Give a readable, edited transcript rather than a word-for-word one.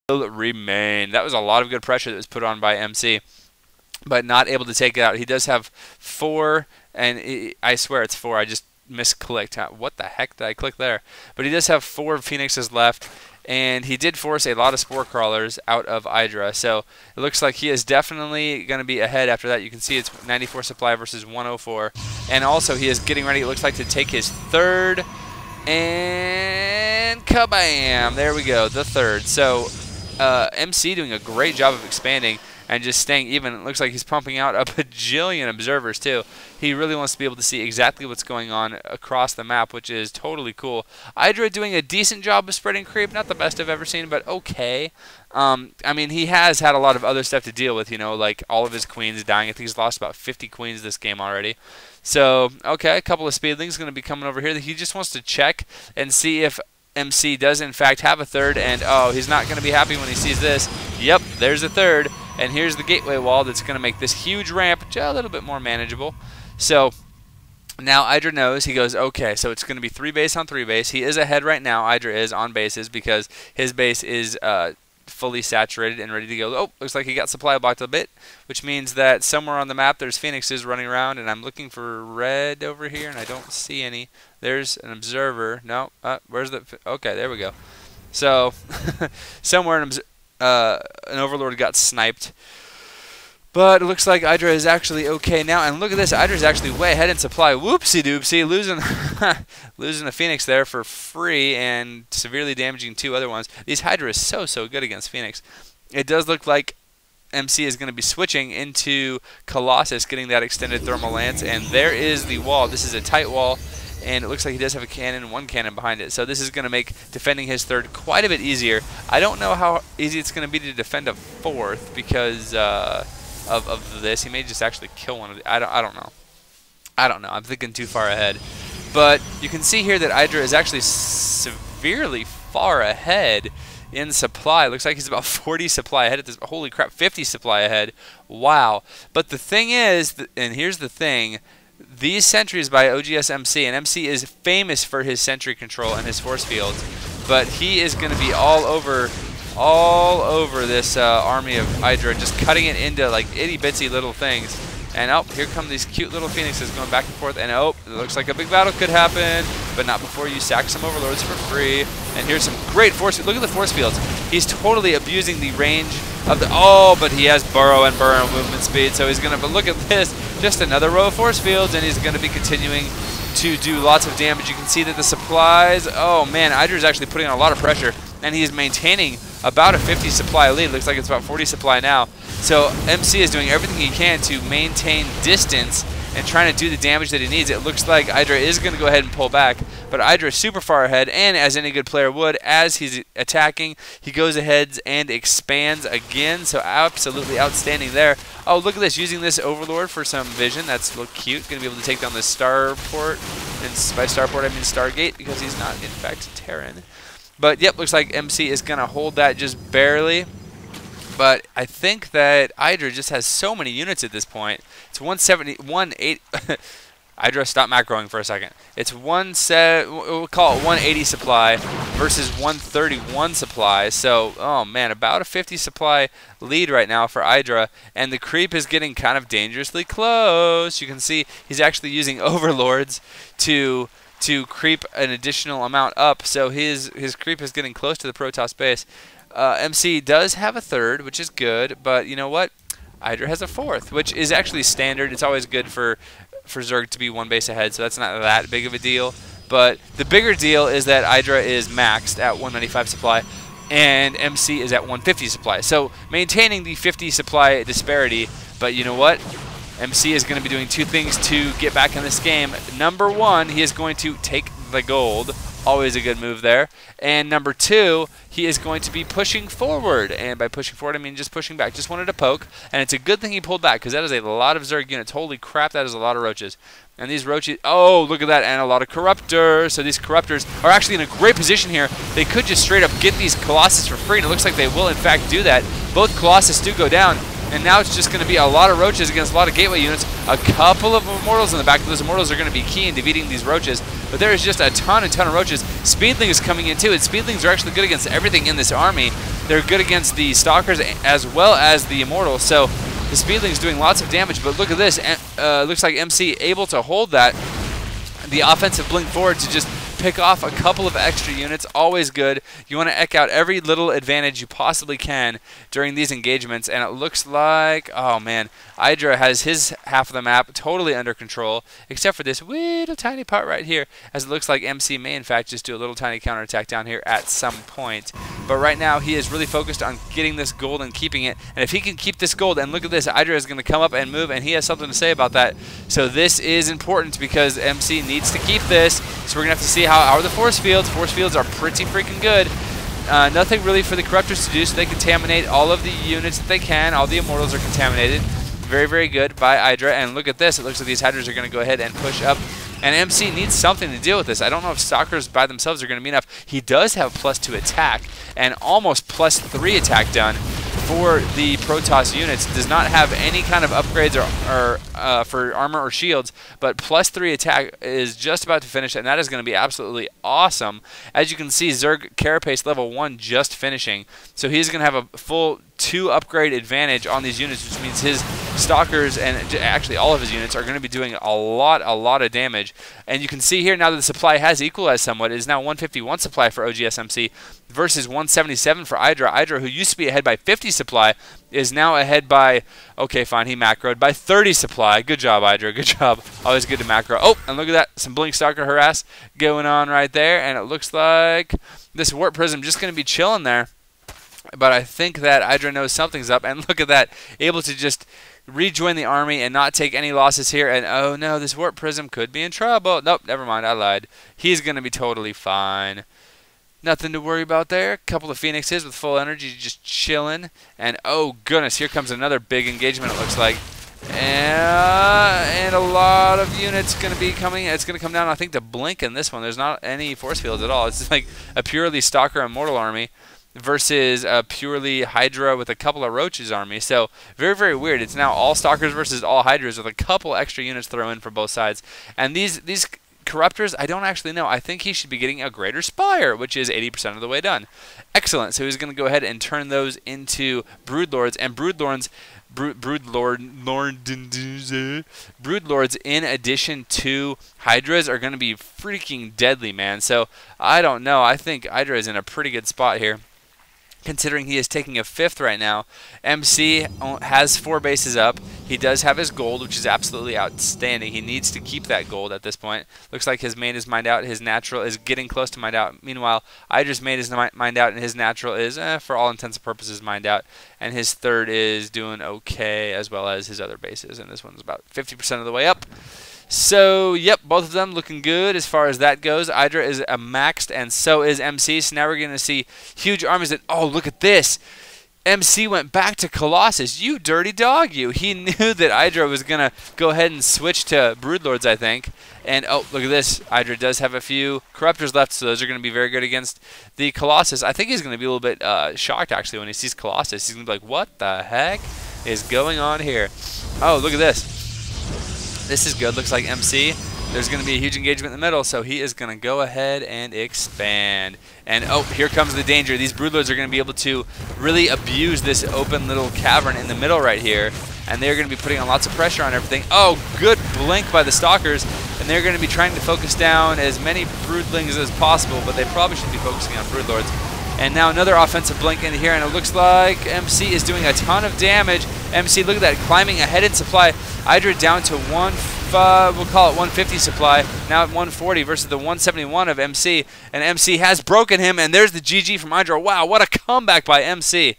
remain. That was a lot of good pressure that was put on by MC, but not able to take it out. He does have 4, and I swear it's 4. I just misclicked. What the heck did I click there? But he does have 4 Phoenixes left, and he did force a lot of Spore Crawlers out of EGIdrA. So it looks like he is definitely going to be ahead after that. You can see it's 94 supply versus 104. And also he is getting ready, it looks like, to take his 3rd. And kabam! There we go, the 3rd. So MC doing a great job of expanding and just staying even. It looks like he's pumping out a bajillion observers too. He really wants to be able to see exactly what's going on across the map, which is totally cool. EGIdrA doing a decent job of spreading creep. Not the best I've ever seen, but okay. I mean, he has had a lot of other stuff to deal with, you know, like all of his queens dying. I think he's lost about 50 queens this game already. So, okay, a couple of speedlings going to be coming over here. He just wants to check and see if MC does in fact have a 3rd, and oh, he's not going to be happy when he sees this. Yep, there's a 3rd, and here's the gateway wall that's going to make this huge ramp a little bit more manageable. So now EGIdrA knows. He goes, okay, so it's going to be 3 base on 3 base. He is ahead right now. EGIdrA is on bases because his base is fully saturated and ready to go. Oh, looks like he got supply blocked a bit, which means that somewhere on the map there's Phoenixes running around, and I'm looking for red over here, and I don't see any. There's an observer. No, where's the... Okay, there we go. So, somewhere an Overlord got sniped. But it looks like EGIdrA is actually okay now. And look at this, EGIdRA is actually way ahead in supply. Whoopsie doopsie, losing a Phoenix there for free and severely damaging 2 other ones. These EGIdRA is so good against Phoenix. It does look like MC is going to be switching into Colossus, getting that extended thermal lance. And there is the wall. This is a tight wall. And it looks like he does have a cannon, 1 cannon behind it. So this is going to make defending his 3rd quite a bit easier. I don't know how easy it's going to be to defend a 4th because... Of this, he may just actually kill one of the... I don't know. I'm thinking too far ahead. But you can see here that EGIdrA is actually severely far ahead in supply. Looks like he's about 40 supply ahead at this. Holy crap, 50 supply ahead. Wow. But the thing is, and here's the thing, these sentries by oGsMC, and MC is famous for his sentry control and his force fields, but he is going to be all over this army of EGIdrA, just cutting it into like itty-bitsy little things. And oh, here come these cute little Phoenixes going back and forth. And oh, it looks like a big battle could happen, but not before you sack some Overlords for free. And here's some great force. Look at the force fields. He's totally abusing the range of the... Oh, but he has burrow and movement speed, so he's going to... But look at this. Just another row of force fields, and he's going to be continuing to do lots of damage. You can see that the supplies... Oh, man, EGIdRA is actually putting on a lot of pressure, and he is maintaining about a 50 supply lead. Looks like it's about 40 supply now. So MC is doing everything he can to maintain distance and trying to do the damage that he needs. It looks like EGIdRA is going to go ahead and pull back, but EGIdRA is super far ahead, and as any good player would, as he's attacking, he goes ahead and expands again, so absolutely outstanding there. Oh, look at this, using this Overlord for some vision. That's a little cute. Going to be able to take down this Starport, and by Starport I mean Stargate, because he's not, in fact, Terran. But, yep, looks like MC is going to hold that just barely. But I think that EGIdRA just has so many units at this point. It's 180. EGIdRA, stop macroing for a second. It's we'll call it 180 supply versus 131 supply. So, oh man, about a 50 supply lead right now for EGIdRA, and the creep is getting kind of dangerously close. You can see he's actually using Overlords to creep an additional amount up. So his creep is getting close to the Protoss base. MC does have a 3rd, which is good, but you know what? EGIdRA has a 4th, which is actually standard. It's always good for Zerg to be 1 base ahead, so that's not that big of a deal. But the bigger deal is that EGIdRA is maxed at 195 supply, and MC is at 150 supply. So maintaining the 50 supply disparity, but you know what? MC is going to be doing 2 things to get back in this game. Number 1, he is going to take the gold. Always a good move there. And number 2, he is going to be pushing forward. And by pushing forward, I mean just pushing back. Just wanted to poke. And it's a good thing he pulled back, because that is a lot of Zerg units. Holy crap, that is a lot of roaches. And these roaches, oh, look at that, and a lot of Corruptors. So these Corruptors are actually in a great position here. They could just straight up get these Colossus for free, and it looks like they will, in fact, do that. Both Colossus do go down. And now it's just going to be a lot of roaches against a lot of gateway units. A couple of immortals in the back. Those immortals are going to be key in defeating these roaches. But there is just a ton of roaches. Speedlings coming in too. And speedlings are actually good against everything in this army. They're good against the stalkers as well as the immortals. So the speedlings doing lots of damage. But look at this. Looks like MC able to hold that. The offensive blink forward to just pick off a couple of extra units, always good. You want to eke out every little advantage you possibly can during these engagements, and it looks like, oh man, EGIdrA has his half of the map totally under control, except for this little tiny part right here, as it looks like MC may in fact just do a little tiny counterattack down here at some point. But right now he is really focused on getting this gold and keeping it, and if he can keep this gold, and look at this, EGIdrA is going to come up and move, and he has something to say about that. So this is important because MC needs to keep this, so we're going to have to see how are the force fields. Force fields are pretty freaking good. Nothing really for the corruptors to do, so they contaminate all of the units that they can. All the immortals are contaminated. Very, very good by EGIdrA. And look at this. It looks like these hydras are going to go ahead and push up. And MC needs something to deal with this. I don't know if stalkers by themselves are going to be enough. He does have +2 attack and almost +3 attack done for the Protoss units. Does not have any kind of upgrades or for armor or shields, but +3 attack is just about to finish, and that is going to be absolutely awesome. As you can see, Zerg Carapace level 1 just finishing, so he's going to have a full 2 upgrade advantage on these units, which means his stalkers and actually all of his units are going to be doing a lot of damage. And you can see here now that the supply has equalized somewhat. It is now 151 supply for oGsMC versus 177 for EGIdrA. EGIdrA, who used to be ahead by 50 supply, is now ahead by, okay, fine, he macroed, by 30 supply. Good job, EGIdrA. Good job. Always good to macro. Oh, and look at that. Some blink stalker harass going on right there. And it looks like this warp prism just going to be chilling there. But I think that EGIdrA knows something's up. And look at that. Able to just rejoin the army and not take any losses here. And oh no, this warp prism could be in trouble. Nope, never mind. I lied. He's going to be totally fine. Nothing to worry about there. A couple of phoenixes with full energy just chilling. And oh goodness, here comes another big engagement, it looks like. And a lot of units going to be coming. It's going to come down, I think, to blink in this one. There's not any force fields at all. It's like a purely stalker immortal army versus a purely EGIdrA with a couple of roaches army. So very, very weird. It's now all stalkers versus all EGIdras with a couple extra units thrown in for both sides. And these corruptors, I don't actually know. I think he should be getting a greater spire, which is 80% of the way done. Excellent. So he's going to go ahead and turn those into broodlords, and broodlords in addition to EGIdras are going to be freaking deadly, man. So I don't know. I think EGIdra is in a pretty good spot here, considering he is taking a 5th right now. MC has 4 bases up. He does have his gold, which is absolutely outstanding. He needs to keep that gold at this point. Looks like his main is mined out. His natural is getting close to mined out. Meanwhile, EGIdra's main is mined out, and his natural is, for all intents and purposes, mined out. And his 3rd is doing okay, as well as his other bases. And this one's about 50% of the way up. So, yep, both of them looking good as far as that goes. EGIdrA is maxed, and so is MC. So now we're going to see huge armies that, oh, look at this. MC went back to Colossus. You dirty dog, you. He knew that EGIdrA was going to go ahead and switch to Broodlords, I think. And, oh, look at this. EGIdrA does have a few Corruptors left, so those are going to be very good against the Colossus. I think he's going to be a little bit shocked, actually, when he sees Colossus. He's going to be like, what the heck is going on here? Oh, look at this. This is good. Looks like MC. There's going to be a huge engagement in the middle, so he is going to go ahead and expand. And, oh, here comes the danger. These broodlords are going to be able to really abuse this open little cavern in the middle right here, and they're going to be putting on lots of pressure on everything. Oh, good blink by the stalkers, and they're going to be trying to focus down as many broodlings as possible, but they probably should be focusing on broodlords. And now another offensive blink in here, and it looks like MC is doing a ton of damage. MC, look at that, climbing ahead in supply. EGIdrA down to we'll call it 150 supply, now at 140 versus the 171 of MC. And MC has broken him, and there's the GG from EGIdrA. Wow, what a comeback by MC.